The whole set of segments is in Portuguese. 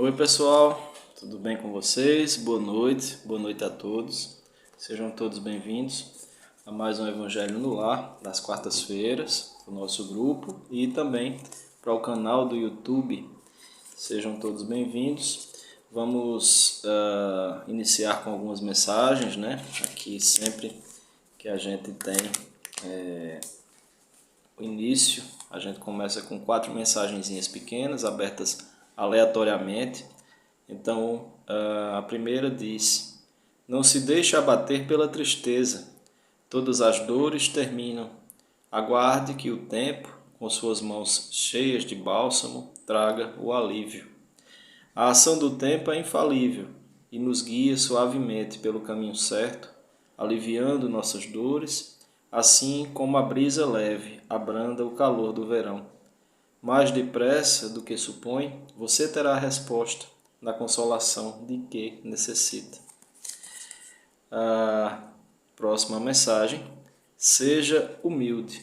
Oi pessoal, tudo bem com vocês? Boa noite a todos. Sejam todos bem-vindos a mais um Evangelho no Lar, das quartas-feiras, do nosso grupo e também para o canal do YouTube. Sejam todos bem-vindos. Vamos iniciar com algumas mensagens, né? Aqui sempre que a gente tem o início, a gente começa com 4 mensagenzinhas pequenas, abertas aleatoriamente. Então, a primeira diz: não se deixe abater pela tristeza, todas as dores terminam. Aguarde que o tempo, com suas mãos cheias de bálsamo, traga o alívio. A ação do tempo é infalível e nos guia suavemente pelo caminho certo, aliviando nossas dores, assim como a brisa leve abranda o calor do verão. Mais depressa do que supõe, você terá a resposta na consolação de que necessita. A próxima mensagem: seja humilde.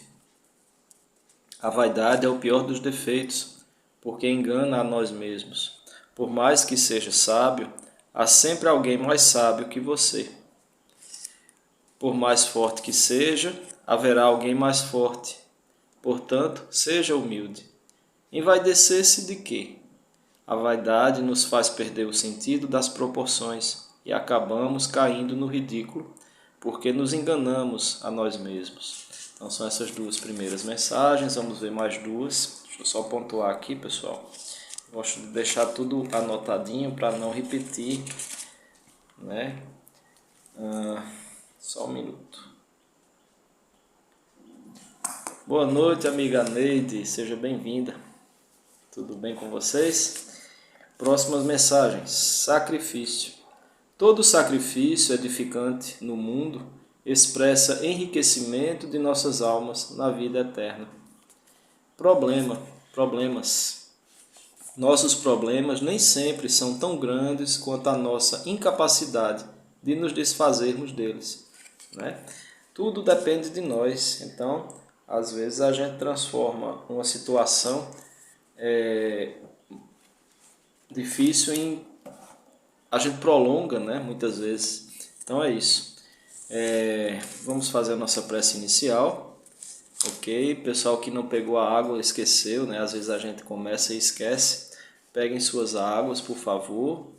A vaidade é o pior dos defeitos, porque engana a nós mesmos. Por mais que seja sábio, há sempre alguém mais sábio que você. Por mais forte que seja, haverá alguém mais forte. Portanto, seja humilde. Envaidecer-se de quê? A vaidade nos faz perder o sentido das proporções e acabamos caindo no ridículo, porque nos enganamos a nós mesmos. Então são essas duas primeiras mensagens, vamos ver mais duas. Deixa eu só pontuar aqui, pessoal. Gosto de deixar tudo anotadinho para não repetir, né? Só um minuto. Boa noite, amiga Neide, seja bem-vinda. Tudo bem com vocês? Próximas mensagens. Sacrifício. Todo sacrifício edificante no mundo expressa enriquecimento de nossas almas na vida eterna. Problemas. Nossos problemas nem sempre são tão grandes quanto a nossa incapacidade de nos desfazermos deles, né? Tudo depende de nós. Então, às vezes a gente transforma uma situação difícil a gente prolonga, né? Muitas vezes. Então é isso. Vamos fazer a nossa prece inicial, ok? Pessoal que não pegou a água, esqueceu, né? Às vezes a gente começa e esquece. Peguem suas águas, por favor,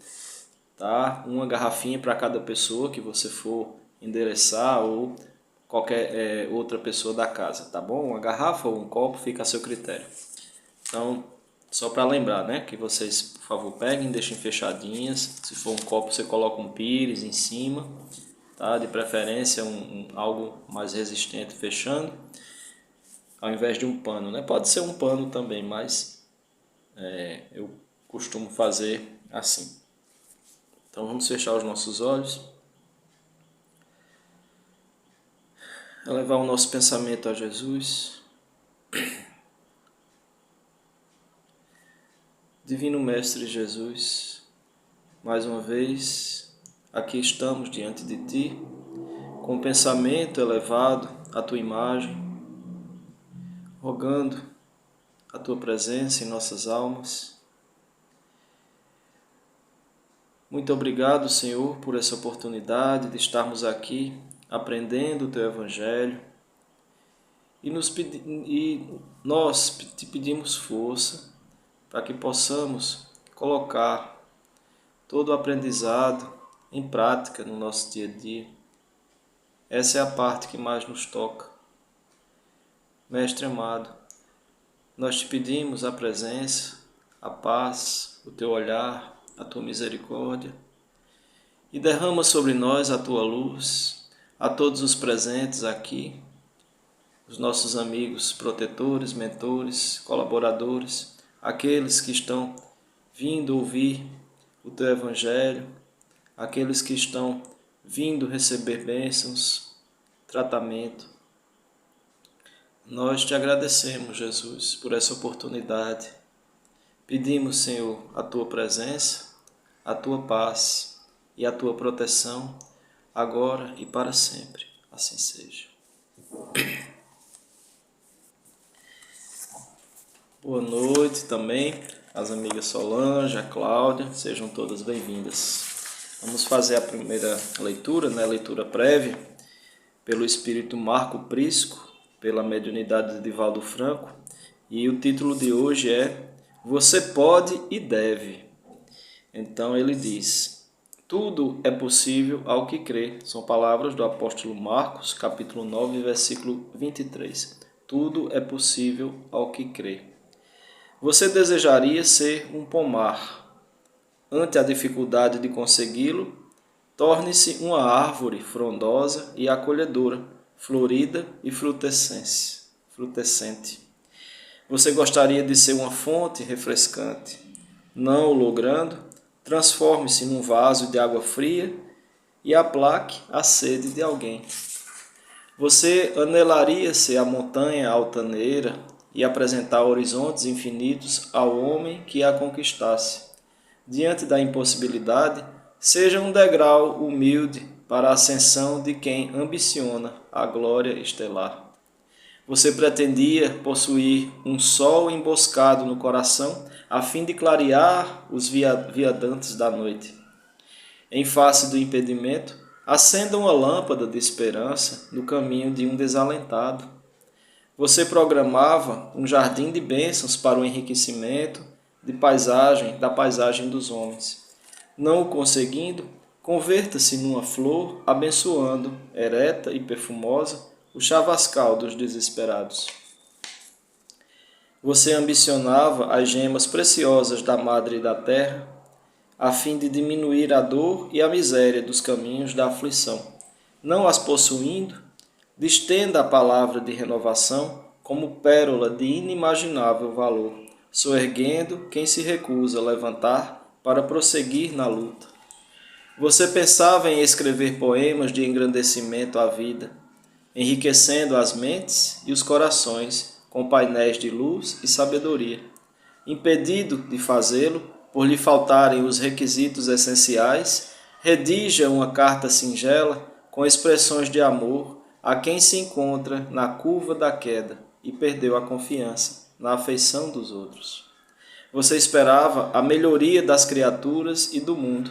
tá? Uma garrafinha para cada pessoa que você for endereçar ou qualquer outra pessoa da casa, tá bom? Uma garrafa ou um copo fica a seu critério. Então, só para lembrar, né, que vocês, por favor, peguem, deixem fechadinhas. Se for um copo, você coloca um pires em cima, tá? De preferência algo mais resistente fechando, ao invés de um pano, né? Pode ser um pano também, mas eu costumo fazer assim. Então vamos fechar os nossos olhos, elevar o nosso pensamento a Jesus. Divino Mestre Jesus, mais uma vez aqui estamos diante de Ti, com o pensamento elevado à Tua imagem, rogando a Tua presença em nossas almas. Muito obrigado, Senhor, por essa oportunidade de estarmos aqui aprendendo o Teu Evangelho e nós te pedimos força para que possamos colocar todo o aprendizado em prática no nosso dia a dia. Essa é a parte que mais nos toca. Mestre amado, nós te pedimos a presença, a paz, o teu olhar, a tua misericórdia e derrama sobre nós a tua luz, a todos os presentes aqui, os nossos amigos protetores, mentores, colaboradores, aqueles que estão vindo ouvir o teu Evangelho, aqueles que estão vindo receber bênçãos, tratamento. Nós te agradecemos, Jesus, por essa oportunidade. Pedimos, Senhor, a tua presença, a tua paz e a tua proteção, agora e para sempre. Assim seja. Boa noite também as amigas Solange, a Cláudia, sejam todas bem-vindas. Vamos fazer a primeira leitura, né? Leitura prévia, pelo Espírito Marco Prisco, pela mediunidade de Divaldo Franco, e o título de hoje é Você pode e deve. Então ele diz: tudo é possível ao que crê. São palavras do apóstolo Marcos, capítulo 9, versículo 23. Tudo é possível ao que crê. Você desejaria ser um pomar. Ante a dificuldade de consegui-lo, torne-se uma árvore frondosa e acolhedora, florida e frutescente. Você gostaria de ser uma fonte refrescante. Não o logrando, transforme-se num vaso de água fria e aplaque a sede de alguém. Você anelaria ser a montanha altaneira e apresentar horizontes infinitos ao homem que a conquistasse. Diante da impossibilidade, seja um degrau humilde para a ascensão de quem ambiciona a glória estelar. Você pretendia possuir um sol emboscado no coração a fim de clarear os viadantes da noite. Em face do impedimento, acenda uma lâmpada de esperança no caminho de um desalentado. Você programava um jardim de bênçãos para o enriquecimento da paisagem dos homens. Não o conseguindo, converta-se numa flor, abençoando, ereta e perfumosa, o chavascal dos desesperados. Você ambicionava as gemas preciosas da Madre da Terra, a fim de diminuir a dor e a miséria dos caminhos da aflição. Não as possuindo, distenda a palavra de renovação como pérola de inimaginável valor, soerguendo quem se recusa a levantar para prosseguir na luta. Você pensava em escrever poemas de engrandecimento à vida, enriquecendo as mentes e os corações com painéis de luz e sabedoria. Impedido de fazê-lo, por lhe faltarem os requisitos essenciais, redija uma carta singela com expressões de amor a quem se encontra na curva da queda e perdeu a confiança na afeição dos outros. Você esperava a melhoria das criaturas e do mundo,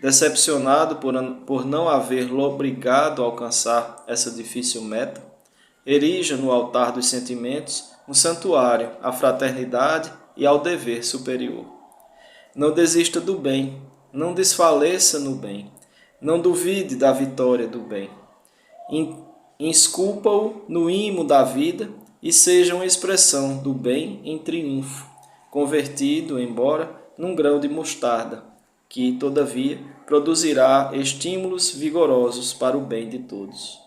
decepcionado por não haver obrigado a alcançar essa difícil meta. Erija no altar dos sentimentos um santuário à fraternidade e ao dever superior. Não desista do bem, não desfaleça no bem, não duvide da vitória do bem. Esculpa-o no imo da vida e seja uma expressão do bem em triunfo, convertido, embora, num grão de mostarda, que, todavia, produzirá estímulos vigorosos para o bem de todos.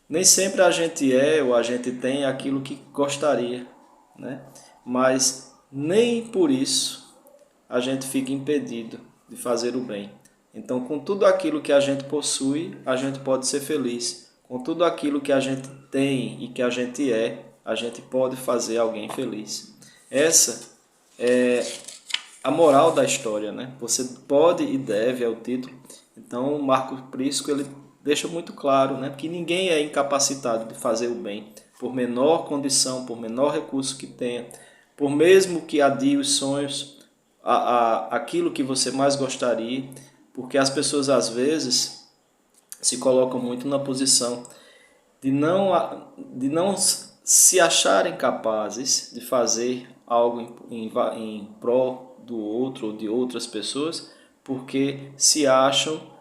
Nem sempre a gente é ou a gente tem aquilo que gostaria, né? Mas nem por isso a gente fica impedido de fazer o bem. Então, com tudo aquilo que a gente possui, a gente pode ser feliz. Com tudo aquilo que a gente tem e que a gente pode fazer alguém feliz. Essa é a moral da história, né? Você pode e deve é o título. Então, o Marco Prisco ele deixa muito claro, né, que ninguém é incapacitado de fazer o bem, por menor condição, por menor recurso que tenha, por mesmo que adie os sonhos, aquilo que você mais gostaria, porque as pessoas às vezes se colocam muito na posição de não se acharem capazes de fazer algo em prol do outro ou de outras pessoas, porque se acham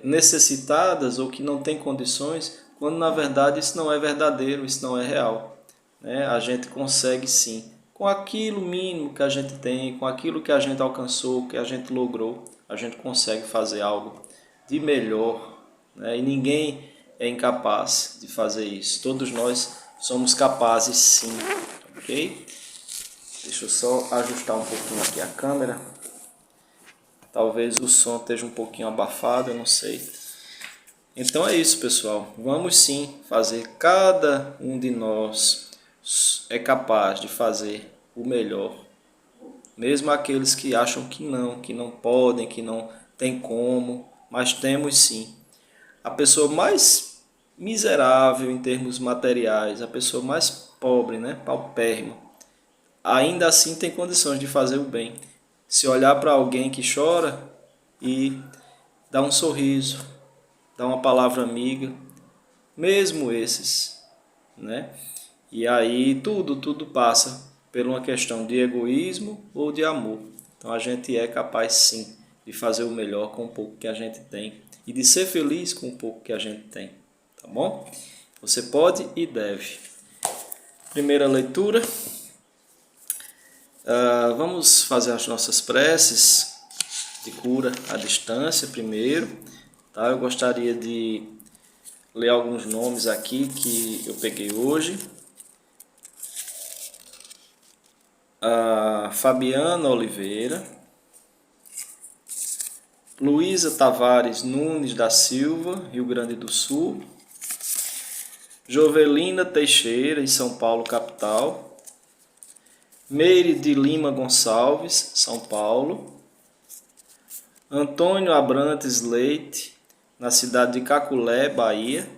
necessitadas ou que não têm condições, quando na verdade isso não é verdadeiro, isso não é real. Né? A gente consegue sim, com aquilo mínimo que a gente tem, com aquilo que a gente alcançou, que a gente logrou, a gente consegue fazer algo de melhor, né? E ninguém é incapaz de fazer isso. Todos nós somos capazes sim, ok? Deixa eu só ajustar um pouquinho aqui a câmera. Talvez o som esteja um pouquinho abafado, eu não sei. Então é isso, pessoal. Vamos sim fazer. Cada um de nós é capaz de fazer o melhor. Mesmo aqueles que acham que não podem, que não tem como, mas temos sim. A pessoa mais miserável em termos materiais, a pessoa mais pobre, né, paupérrima, ainda assim tem condições de fazer o bem. Se olhar para alguém que chora e dar um sorriso, dar uma palavra amiga, mesmo esses, né? E aí tudo passa por uma questão de egoísmo ou de amor. Então a gente é capaz sim de fazer o melhor com o pouco que a gente tem e de ser feliz com o pouco que a gente tem, tá bom? Você pode e deve. Primeira leitura. Vamos fazer as nossas preces de cura à distância primeiro. Tá? Eu gostaria de ler alguns nomes aqui que eu peguei hoje. Fabiana Oliveira, Luísa Tavares Nunes da Silva, Rio Grande do Sul, Jovelina Teixeira, em São Paulo, capital, Meire de Lima Gonçalves, São Paulo, Antônio Abrantes Leite, na cidade de Caculé, Bahia,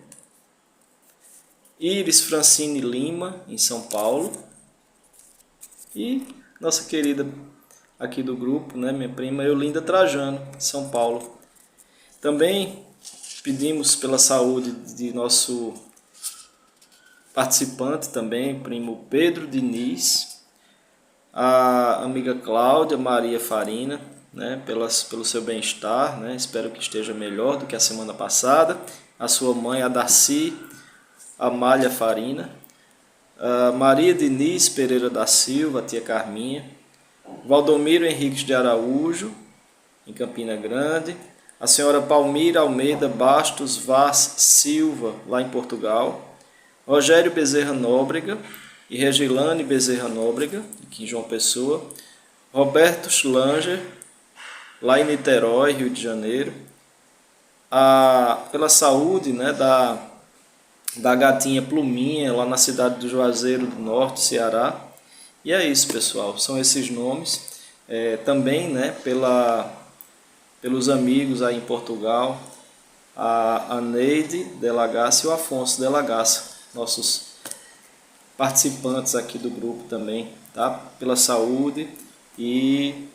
Iris Francine Lima, em São Paulo, e nossa querida aqui do grupo, né, minha prima Eulinda Trajano, São Paulo. Também pedimos pela saúde de nosso participante também, primo Pedro Diniz, a amiga Cláudia Maria Farina, né, pelo seu bem-estar, né, espero que esteja melhor do que a semana passada, a sua mãe, a Darcy Amália Farina, a Maria Diniz Pereira da Silva, a tia Carminha, Valdomiro Henriques de Araújo, em Campina Grande, a senhora Palmira Almeida Bastos Vaz Silva, lá em Portugal, Rogério Bezerra Nóbrega e Regilane Bezerra Nóbrega, aqui em João Pessoa, Roberto Schlanger, lá em Niterói, Rio de Janeiro, pela saúde, né, da gatinha Pluminha, lá na cidade do Juazeiro do Norte, Ceará. E é isso, pessoal, são esses nomes. Também, né, pelos amigos aí em Portugal, a Neide Delagaça e o Afonso Delagaça, nossos participantes aqui do grupo também, tá? Pela saúde e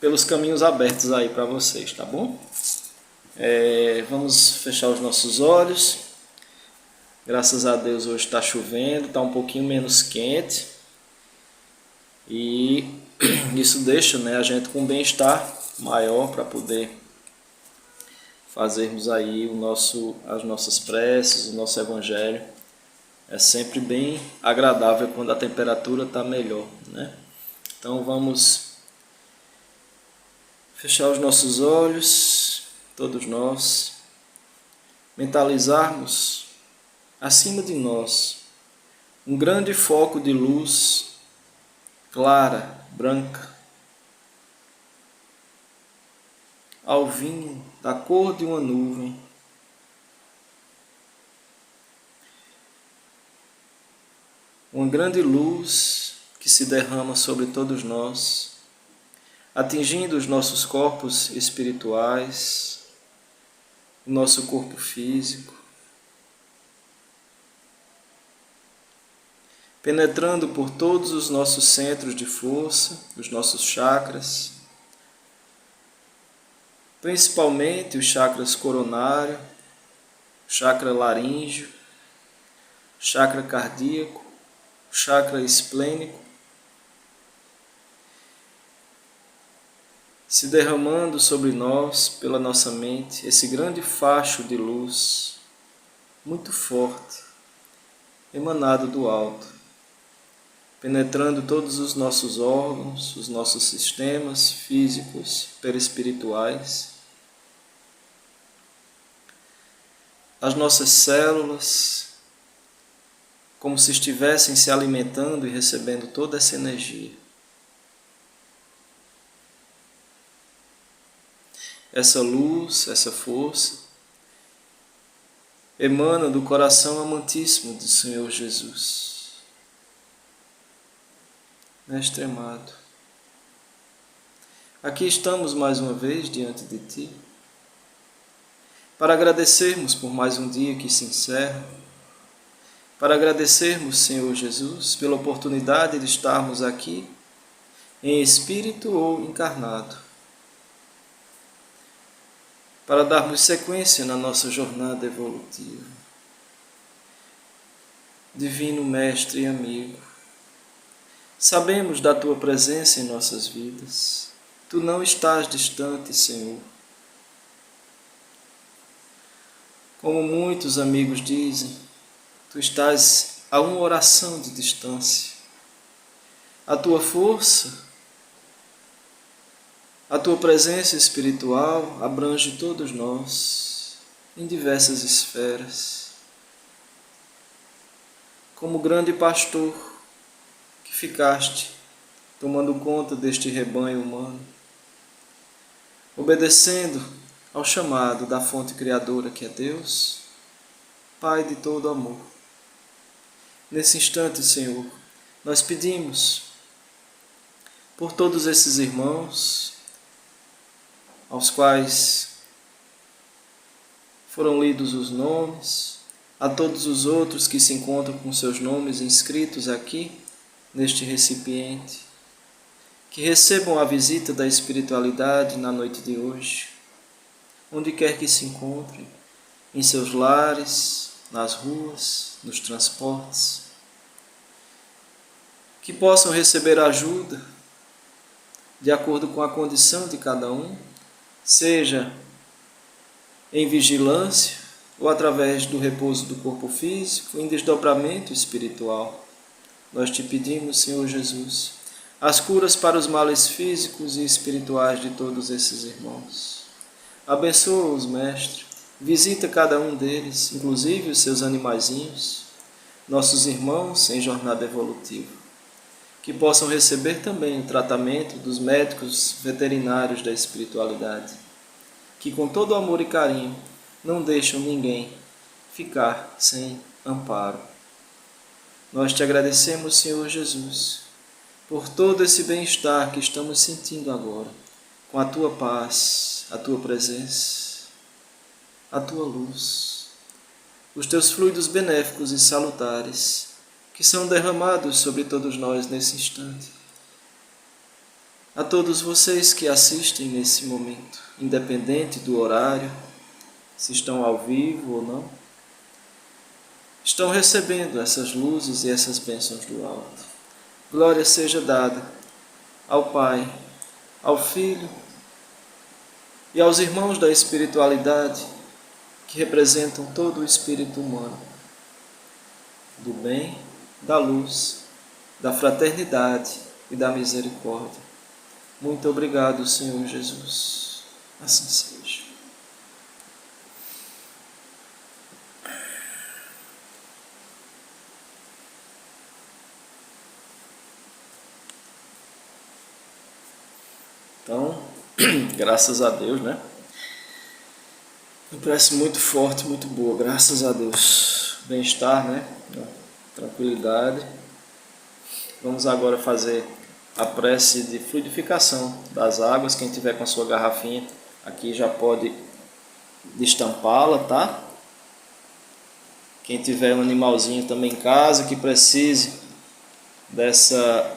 pelos caminhos abertos aí para vocês, tá bom? Vamos fechar os nossos olhos. Graças a Deus hoje está chovendo, está um pouquinho menos quente e isso deixa, né, a gente com um bem-estar maior para poder fazermos aí as nossas preces, o nosso evangelho. É sempre bem agradável quando a temperatura está melhor, né? Então vamos fechar os nossos olhos, todos nós, mentalizarmos acima de nós um grande foco de luz clara, branca, alvinho, da cor de uma nuvem, uma grande luz que se derrama sobre todos nós, atingindo os nossos corpos espirituais, o nosso corpo físico, penetrando por todos os nossos centros de força, os nossos chakras, principalmente os chakras coronário, chakra laríngeo, chakra cardíaco, chakra esplênico, se derramando sobre nós, pela nossa mente, esse grande facho de luz, muito forte, emanado do alto, penetrando todos os nossos órgãos, os nossos sistemas físicos, perispirituais, as nossas células, como se estivessem se alimentando e recebendo toda essa energia. Essa luz, essa força, emana do coração amantíssimo do Senhor Jesus. Mestre amado, aqui estamos mais uma vez diante de Ti, para agradecermos por mais um dia que se encerra, para agradecermos, Senhor Jesus, pela oportunidade de estarmos aqui, em espírito ou encarnado, para darmos sequência na nossa jornada evolutiva. Divino Mestre e amigo, sabemos da Tua presença em nossas vidas. Tu não estás distante, Senhor. Como muitos amigos dizem, Tu estás a uma oração de distância. A Tua força, a Tua presença espiritual abrange todos nós, em diversas esferas. Como grande pastor que ficaste tomando conta deste rebanho humano, obedecendo ao chamado da fonte criadora que é Deus, Pai de todo amor. Nesse instante, Senhor, nós pedimos por todos esses irmãos aos quais foram lidos os nomes, a todos os outros que se encontram com seus nomes inscritos aqui neste recipiente, que recebam a visita da espiritualidade na noite de hoje, onde quer que se encontrem, em seus lares, nas ruas, nos transportes, que possam receber ajuda de acordo com a condição de cada um, seja em vigilância ou através do repouso do corpo físico, em desdobramento espiritual. Nós te pedimos, Senhor Jesus, as curas para os males físicos e espirituais de todos esses irmãos. Abençoa-os, Mestre, visita cada um deles, inclusive os seus animaizinhos, nossos irmãos em jornada evolutiva, que possam receber também o tratamento dos médicos veterinários da espiritualidade, que com todo amor e carinho não deixam ninguém ficar sem amparo. Nós te agradecemos, Senhor Jesus, por todo esse bem-estar que estamos sentindo agora, com a Tua paz, a Tua presença, a Tua luz, os Teus fluidos benéficos e salutares, que são derramados sobre todos nós nesse instante. A todos vocês que assistem nesse momento, independente do horário, se estão ao vivo ou não, estão recebendo essas luzes e essas bênçãos do alto. Glória seja dada ao Pai, ao Filho e aos irmãos da espiritualidade que representam todo o espírito humano, do bem, da luz, da fraternidade e da misericórdia. Muito obrigado, Senhor Jesus. Assim seja. Então, graças a Deus, né? Uma prece muito forte, muito boa, graças a Deus. Bem-estar, né? Tranquilidade. Vamos agora fazer a prece de fluidificação das águas. Quem tiver com a sua garrafinha aqui já pode destampá-la, tá? Quem tiver um animalzinho também em casa que precise dessa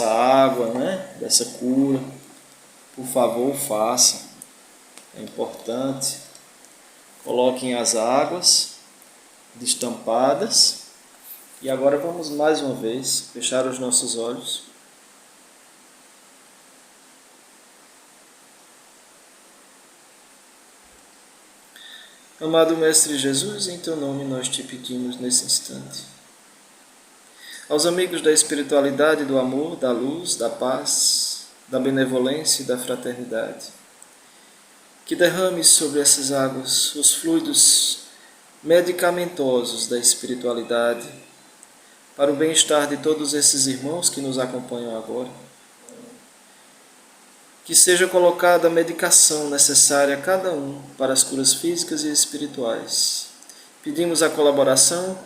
água, né? Dessa cura, por favor, faça. É importante. Coloquem as águas destampadas. E agora vamos mais uma vez fechar os nossos olhos. Amado Mestre Jesus, em Teu nome nós te pedimos nesse instante. Aos amigos da espiritualidade, do amor, da luz, da paz, da benevolência e da fraternidade, que derrame sobre essas águas os fluidos medicamentosos da espiritualidade, para o bem-estar de todos esses irmãos que nos acompanham agora. Que seja colocada a medicação necessária a cada um para as curas físicas e espirituais. Pedimos a colaboração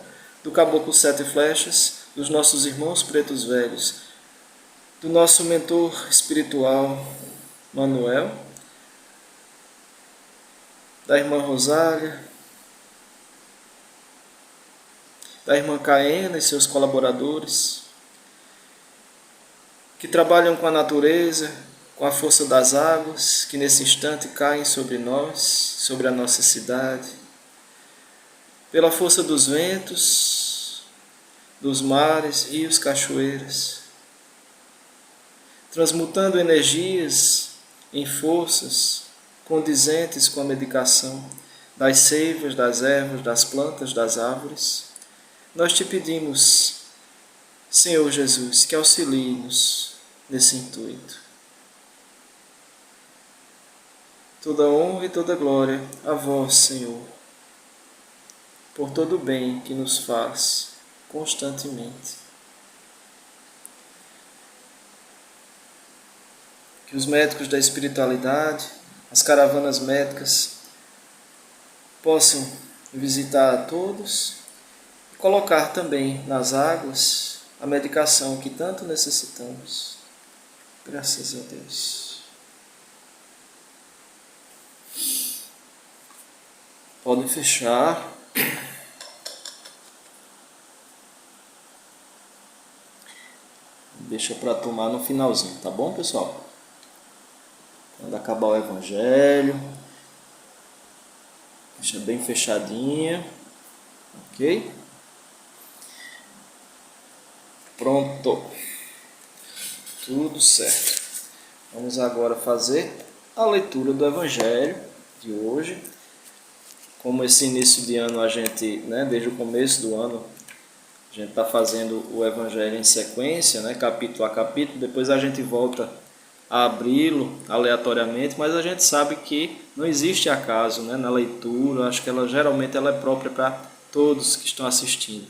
do Caboclo Sete Flechas, dos nossos irmãos pretos velhos, do nosso mentor espiritual, Manuel, da irmã Rosália, da irmã Caena e seus colaboradores, que trabalham com a natureza, com a força das águas, que nesse instante caem sobre nós, sobre a nossa cidade, pela força dos ventos, dos mares, rios, cachoeiras, transmutando energias em forças condizentes com a medicação das seivas, das ervas, das plantas, das árvores. Nós te pedimos, Senhor Jesus, que auxilie-nos nesse intuito. Toda honra e toda glória a vós, Senhor, por todo o bem que nos faz constantemente. Que os médicos da espiritualidade, as caravanas médicas, possam visitar a todos e colocar também nas águas a medicação que tanto necessitamos. Graças a Deus. Podem fechar. Deixa para tomar no finalzinho, tá bom, pessoal? Quando acabar o Evangelho, deixa bem fechadinha, ok? Pronto, tudo certo. Vamos agora fazer a leitura do Evangelho de hoje. Como esse início de ano a gente, desde o começo do ano, a gente está fazendo o Evangelho em sequência, capítulo a capítulo, depois a gente volta a abri-lo aleatoriamente, mas a gente sabe que não existe acaso na leitura. Acho que geralmente ela é própria para todos que estão assistindo.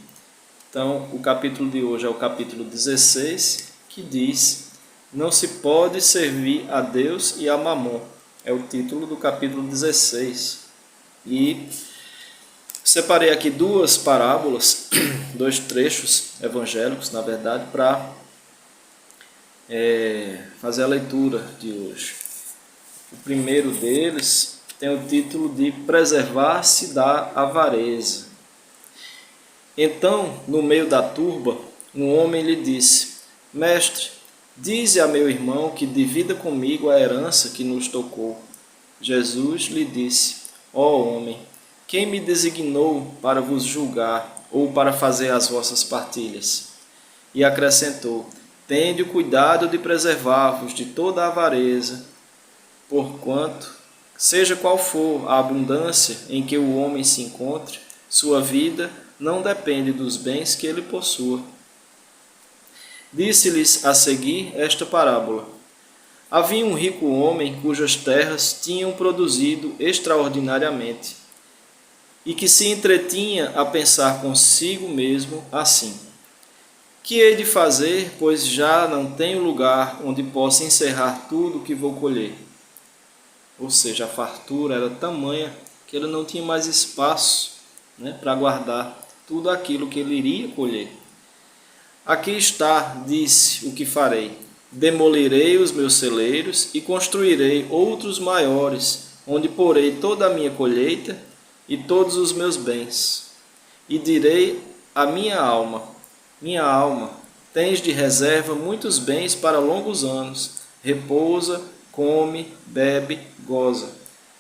Então, o capítulo de hoje é o capítulo 16, que diz: não se pode servir a Deus e a Mamon. É o título do capítulo 16. E separei aqui duas parábolas, dois trechos evangélicos, na verdade, para fazer a leitura de hoje. O primeiro deles tem o título de Preservar-se da Avareza. Então, no meio da turba, um homem lhe disse: Mestre, dize a meu irmão que divida comigo a herança que nos tocou. Jesus lhe disse: Ó homem, quem me designou para vos julgar ou para fazer as vossas partilhas? E acrescentou: Tende o cuidado de preservar-vos de toda a avareza, porquanto, seja qual for a abundância em que o homem se encontre, sua vida não depende dos bens que ele possua. Disse-lhes a seguir esta parábola: Havia um rico homem cujas terras tinham produzido extraordinariamente, e que se entretinha a pensar consigo mesmo assim: que hei de fazer, pois já não tenho lugar onde possa encerrar tudo o que vou colher? Ou seja, a fartura era tamanha que ele não tinha mais espaço para guardar tudo aquilo que ele iria colher. Aqui está, disse, o que farei. Demolirei os meus celeiros e construirei outros maiores, onde porei toda a minha colheita e todos os meus bens. E direi à minha alma: minha alma, tens de reserva muitos bens para longos anos. Repousa, come, bebe, goza.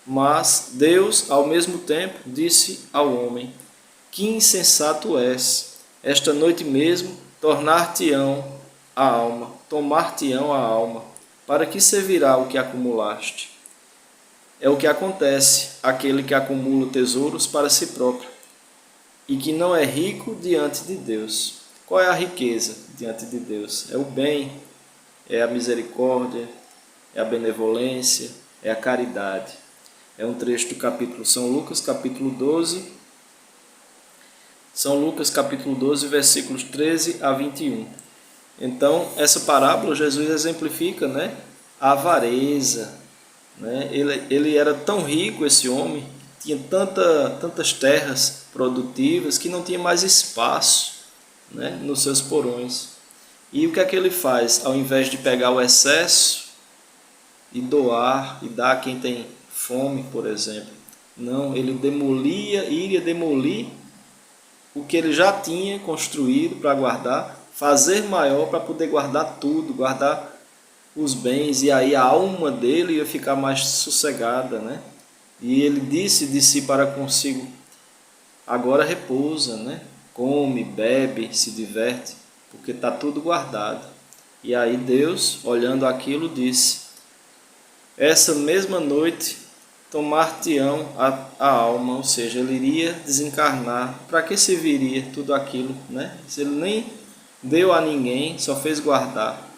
Mas Deus, ao mesmo tempo, disse ao homem: que insensato és! Esta noite mesmo tomar-te-ão a alma, para que servirá o que acumulaste? É o que acontece àquele que acumula tesouros para si próprio e que não é rico diante de Deus. Qual é a riqueza diante de Deus? É o bem, é a misericórdia, é a benevolência, é a caridade. É um trecho do capítulo São Lucas, capítulo 12, versículos 13 a 21. Então, essa parábola, Jesus exemplifica a avareza. Ele era tão rico, esse homem, tinha tantas terras produtivas que não tinha mais espaço nos seus porões. E o que é que ele faz? Ao invés de pegar o excesso e doar e dar a quem tem fome, por exemplo, não, ele iria demolir o que ele já tinha construído para guardar, fazer maior para poder guardar tudo, guardar os bens, e aí a alma dele ia ficar mais sossegada, né? E ele disse de si para consigo: agora repousa, né? Come, bebe, se diverte, porque está tudo guardado. E aí Deus, olhando aquilo, disse: essa mesma noite tomar-te-ão a alma, ou seja, ele iria desencarnar. Para que serviria tudo aquilo, né? Se ele nem deu a ninguém, só fez guardar.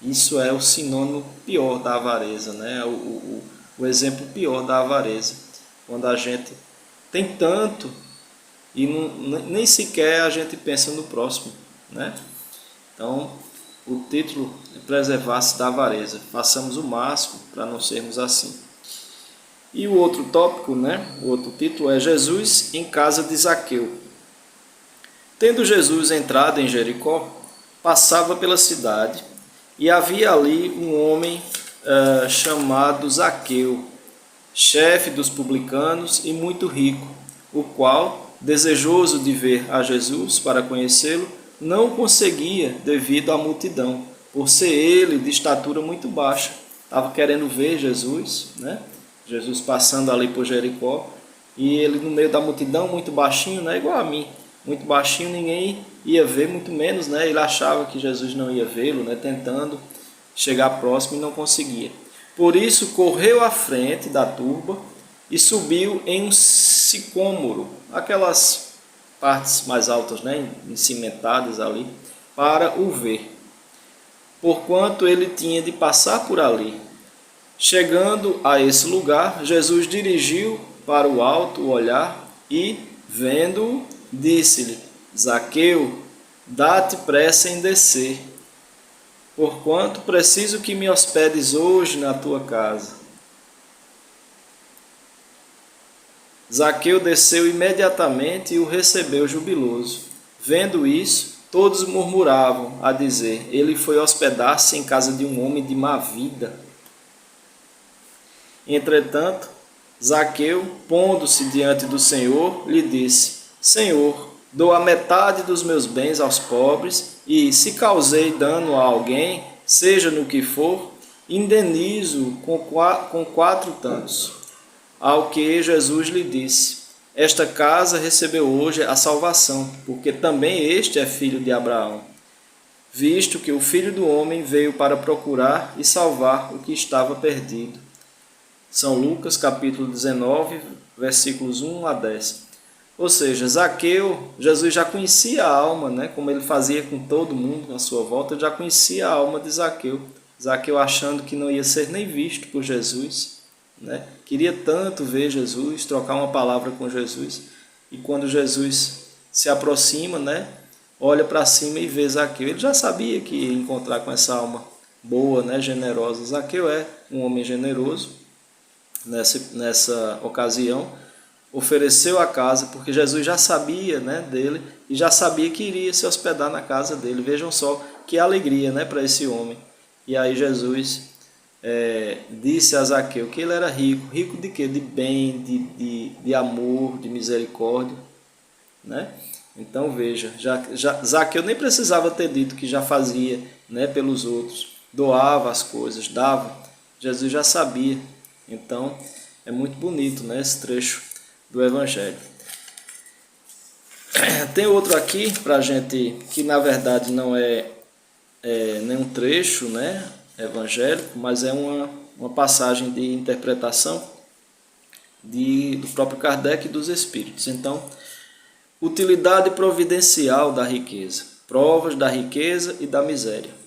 Isso é o sinônimo pior da avareza, né? O exemplo pior da avareza. Quando a gente tem tanto e nem sequer a gente pensa no próximo, né? Então, o título é preservar-se da avareza. Façamos o máximo para não sermos assim. E o outro tópico, né? O outro título é Jesus em casa de Zaqueu. Tendo Jesus entrado em Jericó, passava pela cidade e havia ali um homem chamado Zaqueu, chefe dos publicanos e muito rico, o qual, desejoso de ver a Jesus para conhecê-lo, não conseguia devido à multidão, por ser ele de estatura muito baixa. Estava querendo ver Jesus, né? Jesus passando ali por Jericó, e ele no meio da multidão, muito baixinho, né? Igual a mim, muito baixinho, ninguém ia ver, muito menos, né? Ele achava que Jesus não ia vê-lo, né? Tentando chegar próximo e não conseguia. Por isso correu à frente da turba e subiu em um sicômoro, aquelas partes mais altas, né? Encimentadas ali, para o ver, porquanto ele tinha de passar por ali. Chegando a esse lugar, Jesus dirigiu para o alto o olhar e, vendo-o, disse-lhe: Zaqueu, dá-te pressa em descer, porquanto preciso que me hospedes hoje na tua casa. Zaqueu desceu imediatamente e o recebeu jubiloso. Vendo isso, todos murmuravam, a dizer: ele foi hospedar-se em casa de um homem de má vida. Entretanto, Zaqueu, pondo-se diante do Senhor, lhe disse: Senhor, dou a metade dos meus bens aos pobres, e, se causei dano a alguém, seja no que for, indenizo com 4 tantos. Ao que Jesus lhe disse: esta casa recebeu hoje a salvação, porque também este é filho de Abraão, visto que o Filho do Homem veio para procurar e salvar o que estava perdido. São Lucas, capítulo 19, versículos 1 a 10. Ou seja, Zaqueu, Jesus já conhecia a alma, né? Como ele fazia com todo mundo na sua volta, ele já conhecia a alma de Zaqueu. Zaqueu achando que não ia ser nem visto por Jesus, né? Queria tanto ver Jesus, trocar uma palavra com Jesus. E quando Jesus se aproxima, né? Olha para cima e vê Zaqueu. Ele já sabia que ia encontrar com essa alma boa, né? Generosa. Zaqueu é um homem generoso. Nessa ocasião, ofereceu a casa, porque Jesus já sabia, né, dele, e já sabia que iria se hospedar na casa dele. Vejam só que alegria, né, para esse homem. E aí Jesus disse a Zaqueu que ele era rico. Rico de quê? De bem, de amor, de misericórdia, né? Então veja, Zaqueu nem precisava ter dito que já fazia, né, pelos outros, doava as coisas, dava. Jesus já sabia. Então, é muito bonito, né, esse trecho do Evangelho. Tem outro aqui para a gente, que na verdade não é nenhum trecho, né, evangélico, mas é uma passagem de interpretação do próprio Kardec e dos Espíritos. Então, utilidade providencial da riqueza, provas da riqueza e da miséria.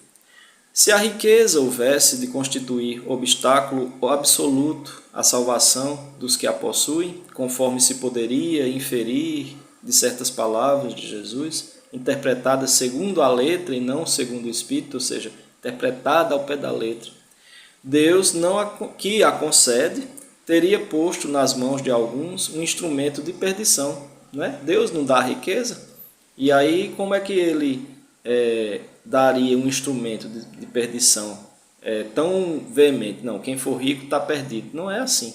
Se a riqueza houvesse de constituir obstáculo absoluto à salvação dos que a possuem, conforme se poderia inferir de certas palavras de Jesus, interpretadas segundo a letra e não segundo o Espírito, ou seja, interpretada ao pé da letra, Deus, que a concede, teria posto nas mãos de alguns um instrumento de perdição. Né? Deus não dá riqueza, e aí como é que ele daria um instrumento de perdição tão veemente? Não, quem for rico está perdido. Não é assim.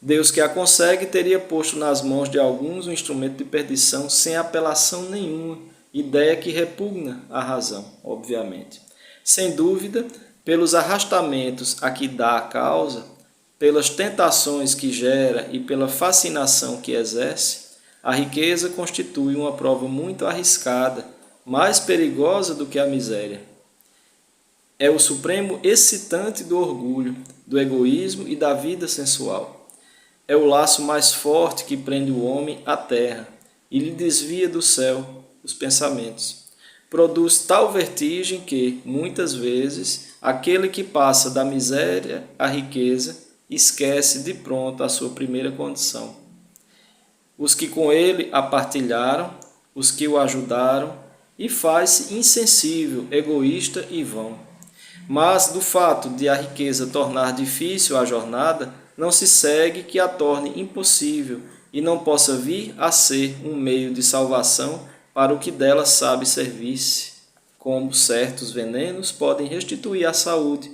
Deus que a consegue teria posto nas mãos de alguns um instrumento de perdição sem apelação nenhuma, ideia que repugna a razão, obviamente. Sem dúvida, pelos arrastamentos a que dá a causa, pelas tentações que gera e pela fascinação que exerce, a riqueza constitui uma prova muito arriscada, mais perigosa do que a miséria. É o supremo excitante do orgulho, do egoísmo e da vida sensual. É o laço mais forte que prende o homem à terra e lhe desvia do céu os pensamentos. Produz tal vertigem que, muitas vezes, aquele que passa da miséria à riqueza esquece de pronto a sua primeira condição. Os que com ele a partilharam, os que o ajudaram, e faz-se insensível, egoísta e vão. Mas do fato de a riqueza tornar difícil a jornada, não se segue que a torne impossível e não possa vir a ser um meio de salvação para o que dela sabe servir-se, como certos venenos podem restituir a saúde,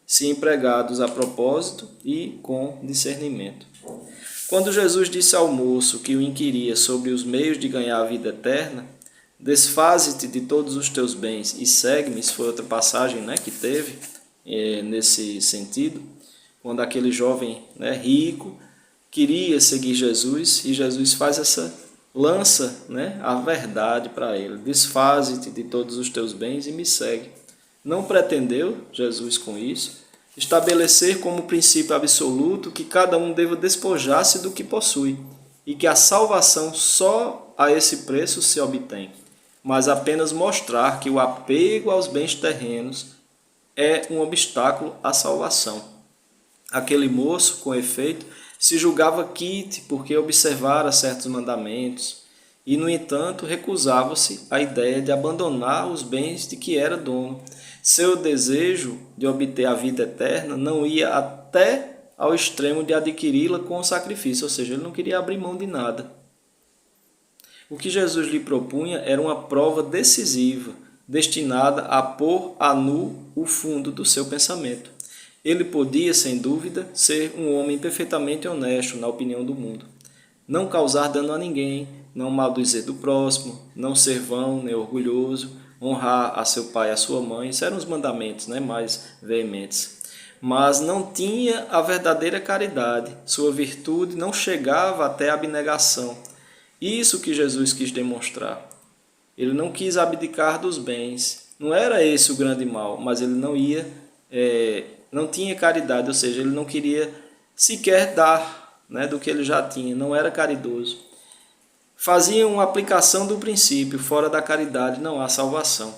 se empregados a propósito e com discernimento. Quando Jesus disse ao moço que o inquiria sobre os meios de ganhar a vida eterna, desfaze-te de todos os teus bens e segue-me, isso foi outra passagem, né, que teve nesse sentido, quando aquele jovem, né, rico queria seguir Jesus e Jesus faz lança, né, a verdade para ele, desfaze-te de todos os teus bens e me segue. Não pretendeu Jesus com isso estabelecer como princípio absoluto que cada um deva despojar-se do que possui e que a salvação só a esse preço se obtém, mas apenas mostrar que o apego aos bens terrenos é um obstáculo à salvação. Aquele moço, com efeito, se julgava quite porque observara certos mandamentos e, no entanto, recusava-se à ideia de abandonar os bens de que era dono. Seu desejo de obter a vida eterna não ia até ao extremo de adquiri-la com o sacrifício, ou seja, ele não queria abrir mão de nada. O que Jesus lhe propunha era uma prova decisiva, destinada a pôr a nu o fundo do seu pensamento. Ele podia, sem dúvida, ser um homem perfeitamente honesto na opinião do mundo. Não causar dano a ninguém, não maldizer do próximo, não ser vão nem orgulhoso, honrar a seu pai e a sua mãe, isso eram os mandamentos, né, mais veementes. Mas não tinha a verdadeira caridade, sua virtude não chegava até a abnegação. Isso que Jesus quis demonstrar. Ele não quis abdicar dos bens, não era esse o grande mal, mas ele não tinha caridade, ou seja, ele não queria sequer dar, né, do que ele já tinha, não era caridoso. Fazia uma aplicação do princípio, fora da caridade não há salvação.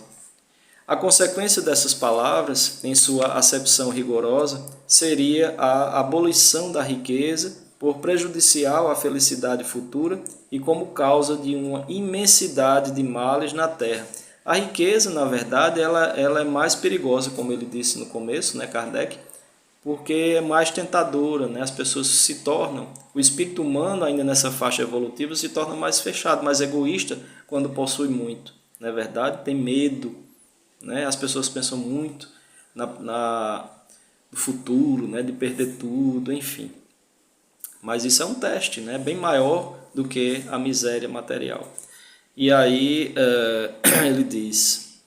A consequência dessas palavras, em sua acepção rigorosa, seria a abolição da riqueza por prejudicial à felicidade futura e como causa de uma imensidade de males na terra. A riqueza, na verdade, ela é mais perigosa, como ele disse no começo, né, Kardec, porque é mais tentadora, né? As pessoas se tornam, o espírito humano ainda nessa faixa evolutiva se torna mais fechado, mais egoísta quando possui muito, não é verdade? Tem medo, né? As pessoas pensam muito no futuro, né? De perder tudo, enfim. Mas isso é um teste, né? Bem maior do que a miséria material. E aí ele diz: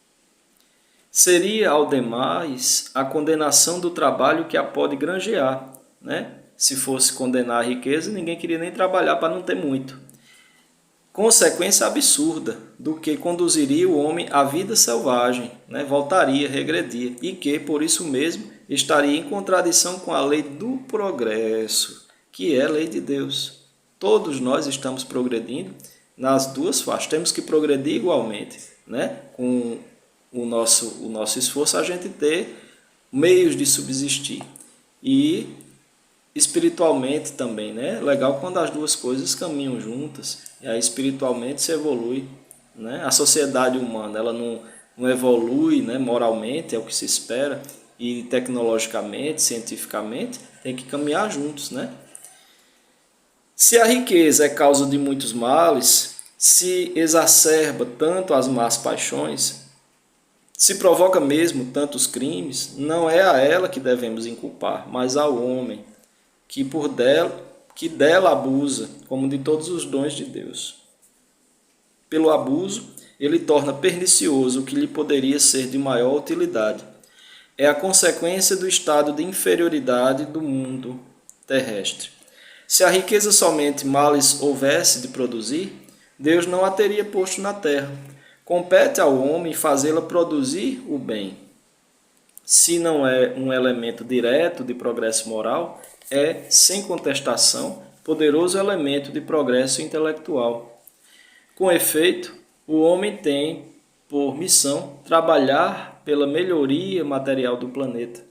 seria ao demais a condenação do trabalho que a pode granjear, né? Se fosse condenar a riqueza, ninguém queria nem trabalhar para não ter muito. Consequência absurda do que conduziria o homem à vida selvagem, né? Voltaria, regredia, e que, por isso mesmo, estaria em contradição com a lei do progresso, que é a lei de Deus. Todos nós estamos progredindo nas duas faixas, temos que progredir igualmente, né? Com o nosso esforço, a gente ter meios de subsistir. E espiritualmente também, né? Legal quando as duas coisas caminham juntas, e aí espiritualmente se evolui, né? A sociedade humana, ela não evolui, né, moralmente, é o que se espera, e tecnologicamente, cientificamente, tem que caminhar juntos, né? Se a riqueza é causa de muitos males, se exacerba tanto as más paixões, se provoca mesmo tantos crimes, não é a ela que devemos inculpar, mas ao homem, que que dela abusa, como de todos os dons de Deus. Pelo abuso, ele torna pernicioso o que lhe poderia ser de maior utilidade. É a consequência do estado de inferioridade do mundo terrestre. Se a riqueza somente males houvesse de produzir, Deus não a teria posto na terra. Compete ao homem fazê-la produzir o bem. Se não é um elemento direto de progresso moral, é, sem contestação, poderoso elemento de progresso intelectual. Com efeito, o homem tem por missão trabalhar pela melhoria material do planeta.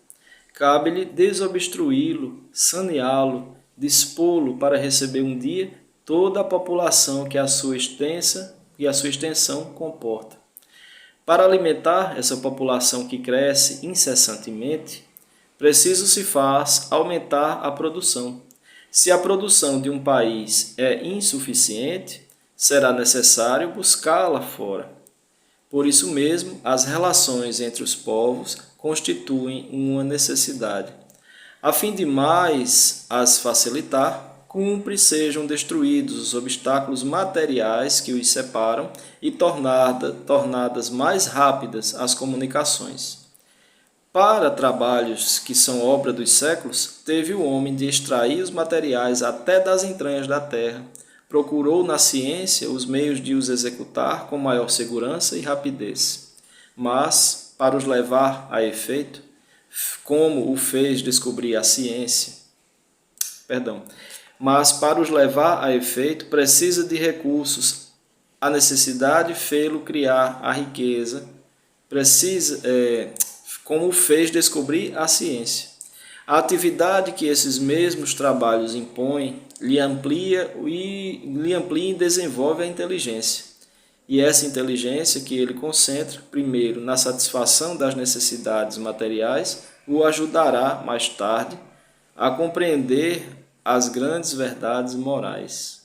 Cabe-lhe desobstruí-lo, saneá-lo, dispô-lo para receber um dia toda a população que a sua extensão comporta. Para alimentar essa população que cresce incessantemente, preciso se faz aumentar a produção. Se a produção de um país é insuficiente, será necessário buscá-la fora. Por isso mesmo, as relações entre os povos constituem uma necessidade. A fim de mais as facilitar, cumpre sejam destruídos os obstáculos materiais que os separam e tornadas mais rápidas as comunicações. Para trabalhos que são obra dos séculos, teve o homem de extrair os materiais até das entranhas da terra, procurou na ciência os meios de os executar com maior segurança e rapidez. Mas, para os levar a efeito, como o fez descobrir a ciência, mas para os levar a efeito precisa de recursos. A necessidade fê-lo criar a riqueza, como o fez descobrir a ciência. A atividade que esses mesmos trabalhos impõem lhe amplia e desenvolve a inteligência. E essa inteligência que ele concentra, primeiro, na satisfação das necessidades materiais, o ajudará, mais tarde, a compreender as grandes verdades morais.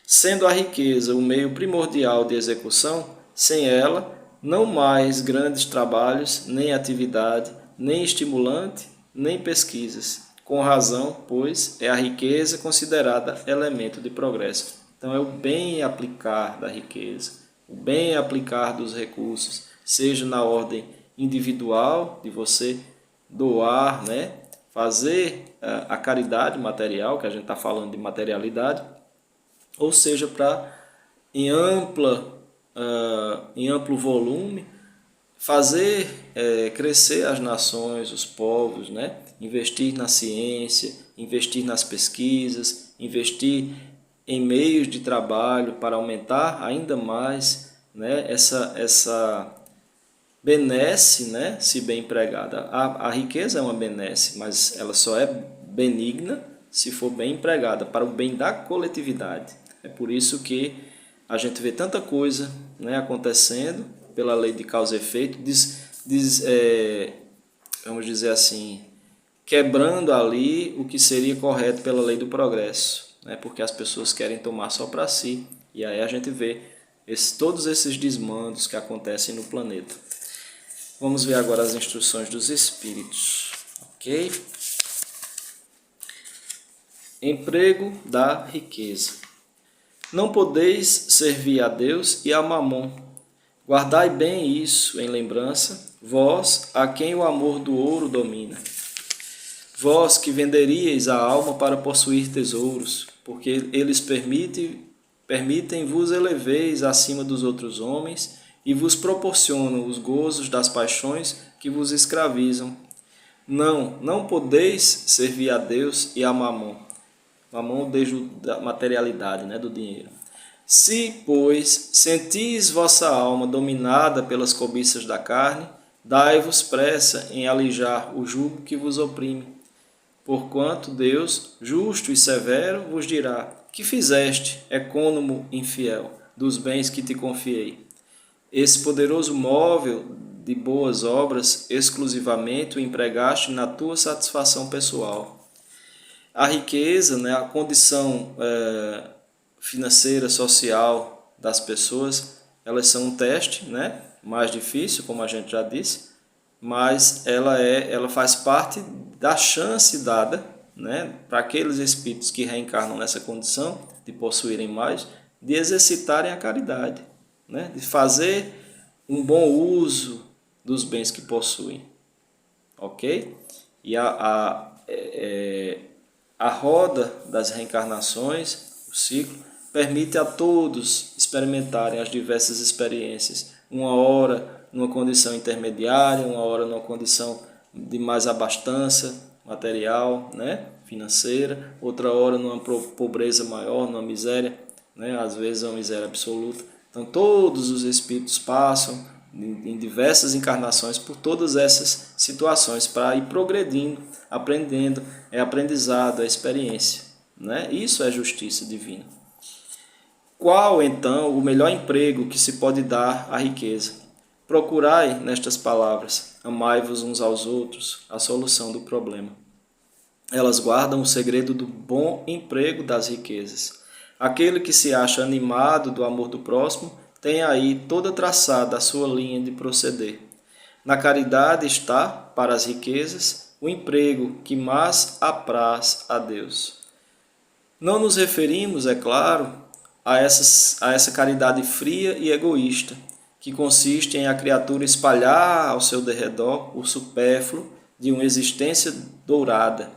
Sendo a riqueza o meio primordial de execução, sem ela, não mais grandes trabalhos, nem atividade, nem estimulante, nem pesquisas. Com razão, pois, é a riqueza considerada elemento de progresso. Então, é o bem aplicar da riqueza, o bem aplicar dos recursos, seja na ordem individual, de você doar, fazer a caridade material, que a gente está falando de materialidade, ou seja, para em amplo volume, fazer crescer as nações, os povos, investir na ciência, investir nas pesquisas, investir em meios de trabalho para aumentar ainda mais essa benesse, se bem empregada. A riqueza é uma benesse, mas ela só é benigna se for bem empregada para o bem da coletividade. É por isso que a gente vê tanta coisa acontecendo pela lei de causa e efeito, vamos dizer assim, quebrando ali o que seria correto pela lei do progresso, porque as pessoas querem tomar só para si. E aí a gente vê todos esses desmandos que acontecem no planeta. Vamos ver agora as instruções dos espíritos, ok? Emprego da riqueza. Não podeis servir a Deus e a Mamon. Guardai bem isso em lembrança, vós a quem o amor do ouro domina. Vós que venderíeis a alma para possuir tesouros, porque eles permitem vos eleveis acima dos outros homens e vos proporcionam os gozos das paixões que vos escravizam. Não podeis servir a Deus e a Mamon. Mamon da materialidade, do dinheiro. Se, pois, sentis vossa alma dominada pelas cobiças da carne, dai-vos pressa em alijar o jugo que vos oprime. Porquanto Deus, justo e severo, vos dirá: que fizeste, ecônomo infiel, dos bens que te confiei? Esse poderoso móvel de boas obras exclusivamente o empregaste na tua satisfação pessoal. A riqueza, a condição financeira, social das pessoas, elas são um teste, mais difícil, como a gente já disse, mas ela faz parte da chance dada, né, para aqueles espíritos que reencarnam nessa condição de possuírem mais, de exercitarem a caridade, né, de fazer um bom uso dos bens que possuem, ok? E a roda das reencarnações, o ciclo, permite a todos experimentarem as diversas experiências, uma hora numa condição intermediária, uma hora numa condição de mais abastança material, né, financeira, outra hora numa pobreza maior, numa miséria, né, às vezes uma miséria absoluta. Então todos os espíritos passam em diversas encarnações por todas essas situações para ir progredindo, aprendendo, é aprendizado, é experiência, né? Isso é justiça divina. Qual, então, o melhor emprego que se pode dar à riqueza? Procurai, nestas palavras, amai-vos uns aos outros, a solução do problema. Elas guardam o segredo do bom emprego das riquezas. Aquele que se acha animado do amor do próximo tem aí toda traçada a sua linha de proceder. Na caridade está, para as riquezas, o emprego que mais apraz a Deus. Não nos referimos, é claro, a essa caridade fria e egoísta, que consiste em a criatura espalhar ao seu derredor o supérfluo de uma existência dourada.